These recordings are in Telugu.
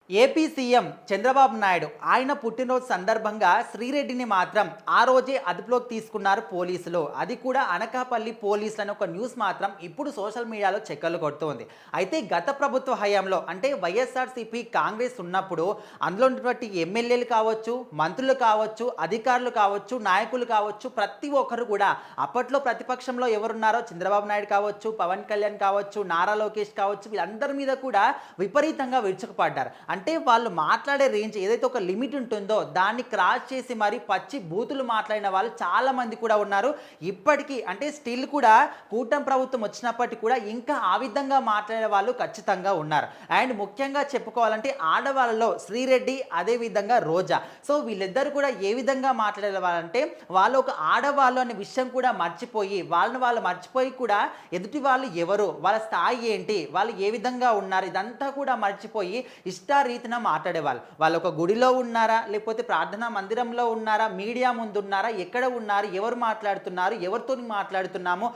ఏపీ సీఎం చంద్రబాబు నాయుడు ఆయన పుట్టినరోజు సందర్భంగా శ్రీరెడ్డిని మాత్రం ఆ రోజే అదుపులోకి తీసుకున్నారు పోలీసులు. అది కూడా అనకాపల్లి పోలీసులు అని ఒక న్యూస్ మాత్రం ఇప్పుడు సోషల్ మీడియాలో చెక్కర్లు కొడుతోంది. అయితే గత ప్రభుత్వ హయాంలో అంటే వైఎస్ఆర్సీపీ కాంగ్రెస్ ఉన్నప్పుడు అందులో ఉన్నటువంటి ఎమ్మెల్యేలు కావచ్చు, మంత్రులు కావచ్చు, అధికారులు కావచ్చు, నాయకులు కావచ్చు, ప్రతి ఒక్కరు కూడా అప్పట్లో ప్రతిపక్షంలో ఎవరున్నారో చంద్రబాబు నాయుడు కావచ్చు, పవన్ కళ్యాణ్ కావచ్చు, నారా లోకేష్ కావచ్చు, వీళ్ళందరి మీద కూడా విపరీతంగా విరుచుకుపడ్డారు. అంటే వాళ్ళు మాట్లాడే రేంజ్ ఏదైతే ఒక లిమిట్ ఉంటుందో దాన్ని క్రాస్ చేసి మరి పచ్చి బూతులు మాట్లాడిన వాళ్ళు చాలా మంది కూడా ఉన్నారు. ఇప్పటికీ అంటే స్టిల్ కూడా కూటమి ప్రభుత్వం వచ్చినప్పటికీ కూడా ఇంకా ఆ విధంగా మాట్లాడే వాళ్ళు ఖచ్చితంగా ఉన్నారు. అండ్ ముఖ్యంగా చెప్పుకోవాలంటే ఆడవాళ్ళలో శ్రీరెడ్డి అదేవిధంగా రోజా. సో వీళ్ళిద్దరు కూడా ఏ విధంగా మాట్లాడే వాళ్ళంటే వాళ్ళు ఒక ఆడవాళ్ళు అనే విషయం కూడా మర్చిపోయి వాళ్ళు మర్చిపోయి కూడా ఎదుటి వాళ్ళు ఎవరు, వాళ్ళ స్థాయి ఏంటి, వాళ్ళు ఏ విధంగా ఉన్నారు ఇదంతా కూడా మర్చిపోయి రీతిన మాట్లాడేవాళ్ళు. వాళ్ళు ఒక గుడిలో ఉన్నారా, లేకపోతే ప్రార్థనా మందిరంలో ఉన్నారా, మీడియా ముందు ఉన్నారా, ఎక్కడ ఉన్నారు, ఎవరు మాట్లాడుతున్నారు, ఎవరితో మాట్లాడుతున్నామో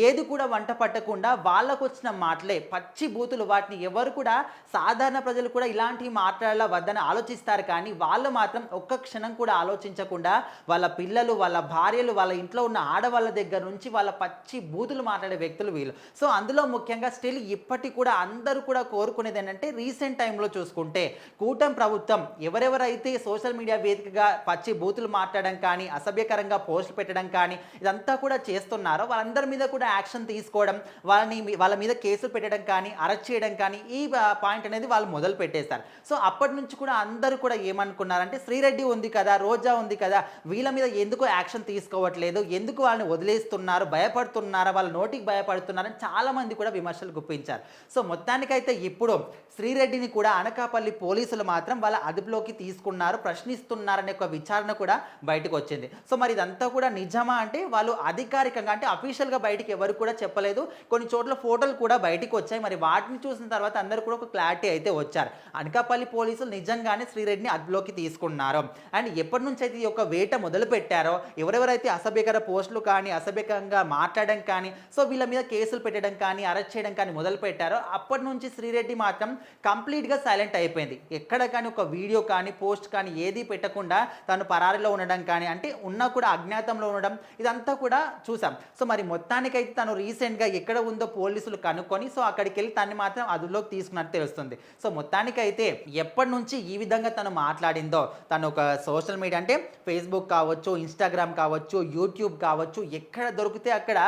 ఏది కూడా వంట పట్టకుండా వాళ్ళకు వచ్చిన మాటలే పచ్చి బూతులు. వాటిని ఎవరు కూడా సాధారణ ప్రజలు కూడా ఇలాంటివి మాట్లాడాల వద్దని ఆలోచిస్తారు, కానీ వాళ్ళు మాత్రం ఒక్క క్షణం కూడా ఆలోచించకుండా వాళ్ళ పిల్లలు, వాళ్ళ భార్యలు, వాళ్ళ ఇంట్లో ఉన్న ఆడవాళ్ళ దగ్గర నుంచి వాళ్ళ పచ్చి బూతులు మాట్లాడే వ్యక్తులు వీళ్ళు. సో అందులో ముఖ్యంగా స్టిల్ ఇప్పటికి కూడా అందరూ కూడా కోరుకునేది ఏంటంటే రీసెంట్ టైంలో చూసుకుంటే కూటమి ప్రభుత్వం ఎవరెవరైతే సోషల్ మీడియా వేదికగా పచ్చి బూతులు మాట్లాడడం కానీ, అసభ్యకరంగా పోస్టులు పెట్టడం కానీ ఇదంతా కూడా చేస్తున్నారో వాళ్ళందరి మీద కూడా యాక్షన్ తీసుకోవడం, వాళ్ళ మీద కేసులు పెట్టడం కానీ, అరెస్ట్ చేయడం కానీ ఈ పాయింట్ అనేది వాళ్ళు మొదలు పెట్టేశారు. సో అప్పటి నుంచి కూడా అందరూ కూడా ఏమనుకున్నారంటే శ్రీరెడ్డి ఉంది కదా, రోజా ఉంది కదా, వీళ్ళ మీద ఎందుకు యాక్షన్ తీసుకోవట్లేదు, ఎందుకు వాళ్ళని వదిలేస్తున్నారు, భయపడుతున్నారా, వాళ్ళ నోటికి భయపడుతున్నారని చాలామంది కూడా విమర్శలు గుప్పించారు. సో మొత్తానికైతే ఇప్పుడు శ్రీరెడ్డిని కూడా అనకాపల్లి పోలీసులు మాత్రం వాళ్ళ అదుపులోకి తీసుకున్నారు, ప్రశ్నిస్తున్నారనే ఒక విచారణ కూడా బయటకు వచ్చింది. సో మరి ఇదంతా కూడా నిజమా అంటే వాళ్ళు అధికారికంగా అంటే అఫీషియల్గా బయటికి ఎవరు కూడా చెప్పలేదు. కొన్ని చోట్ల ఫోటోలు కూడా బయటకు వచ్చాయి. మరి వాటిని చూసిన తర్వాత అందరూ కూడా ఒక క్లారిటీ అయితే వచ్చారు. అనకాపల్లి పోలీసులు నిజంగానే శ్రీరెడ్డిని అదుపులోకి తీసుకున్నారు. అండ్ ఎప్పటి నుంచి అయితే ఈ యొక్క వేట మొదలు పెట్టారో, ఎవరెవరైతే అసభ్యకర పోస్టులు కానీ, అసభ్యకంగా మాట్లాడడం కానీ, సో వీళ్ళ మీద కేసులు పెట్టడం కానీ, అరెస్ట్ చేయడం కానీ మొదలు పెట్టారో అప్పటి నుంచి శ్రీరెడ్డి మాత్రం కంప్లీట్గా సైలెంట్ అయిపోయింది. ఎక్కడ కానీ ఒక వీడియో కానీ, పోస్ట్ కానీ ఏది పెట్టకుండా తను పరారీలో ఉండడం కానీ, అంటే ఉన్నా కూడా అజ్ఞాతంలో ఉండడం ఇదంతా కూడా చూసాం. సో మరి మొత్తానికైతే తను రీసెంట్గా ఎక్కడ ఉందో పోలీసులు కనుక్కొని సో అక్కడికి వెళ్ళి తను మాత్రం అదుపులోకి తీసుకున్నట్టు తెలుస్తుంది. సో మొత్తానికైతే ఎప్పటి నుంచి ఈ విధంగా తను మాట్లాడిందో, తను ఒక సోషల్ మీడియా అంటే ఫేస్బుక్ కావచ్చు, ఇన్స్టాగ్రామ్ కావచ్చు, యూట్యూబ్ కావచ్చు, ఎక్కడ దొరికితే అక్కడ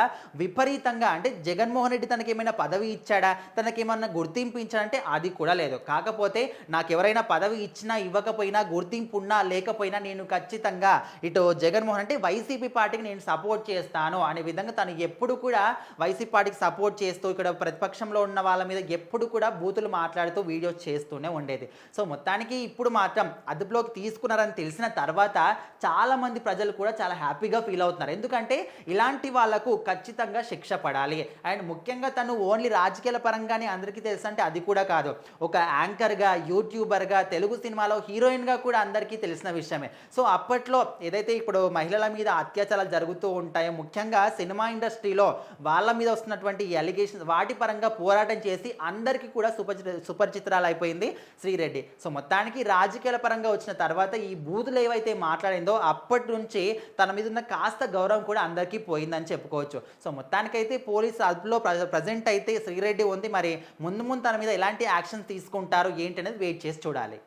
విపరీతంగా అంటే జగన్మోహన్ రెడ్డి తనకి ఏమైనా పదవి ఇచ్చాడా, తనకేమన్నా గుర్తింపు ఇచ్చాడంటే అది కూడా లేదు. కాకపోతే నాకు ఎవరైనా పదవి ఇచ్చినా ఇవ్వకపోయినా, గుర్తింపు ఉన్నా లేకపోయినా నేను ఖచ్చితంగా ఇటు జగన్మోహన్ అంటే వైసీపీ పార్టీకి నేను సపోర్ట్ చేస్తాను అనే విధంగా తను ఎప్పుడు కూడా వైసీపీ పార్టీకి సపోర్ట్ చేస్తూ ఇక్కడ ప్రతిపక్షంలో ఉన్న వాళ్ళ మీద ఎప్పుడు కూడా బూతులు మాట్లాడుతూ వీడియోస్ చేస్తూనే ఉండేది. సో మొత్తానికి ఇప్పుడు మాత్రం అదుపులోకి తీసుకున్నారని తెలిసిన తర్వాత చాలామంది ప్రజలు కూడా చాలా హ్యాపీగా ఫీల్ అవుతున్నారు. ఎందుకంటే ఇలాంటి వాళ్లకు ఖచ్చితంగా శిక్ష పడాలి. అండ్ ముఖ్యంగా తను ఓన్లీ రాజకీయాల పరంగానే అందరికీ తెలుసు అంటే అది కూడా కాదు, ఒక యాంకర్గా, యూట్యూబర్గా, తెలుగు సినిమాలో హీరోయిన్గా కూడా అందరికీ తెలిసిన విషయమే. సో అప్పట్లో ఏదైతే ఇప్పుడు మహిళల మీద అత్యాచారాలు జరుగుతూ ఉంటాయో, ముఖ్యంగా సినిమా ఇండస్ట్రీలో వాళ్ళ మీద వస్తున్నటువంటి ఎలిగేషన్స్ వాటి పరంగా పోరాటం చేసి అందరికీ కూడా సుపరిచితురాలు అయిపోయింది శ్రీరెడ్డి. సో మొత్తానికి రాజకీయాల పరంగా వచ్చిన తర్వాత ఈ బూతులు ఏవైతే మాట్లాడిందో అప్పటి నుంచి తన మీద ఉన్న కాస్త గౌరవం కూడా అందరికీ పోయిందని చెప్పుకోవచ్చు. సో మొత్తానికైతే పోలీసు అదుపులో ప్రజెంట్ అయితే శ్రీరెడ్డి ఉంది. మరి ముందు తన మీద ఎలాంటి యాక్షన్ తీసుకుంటారు ఏంటి అనేది వెయిట్ చేసి చూడాలి.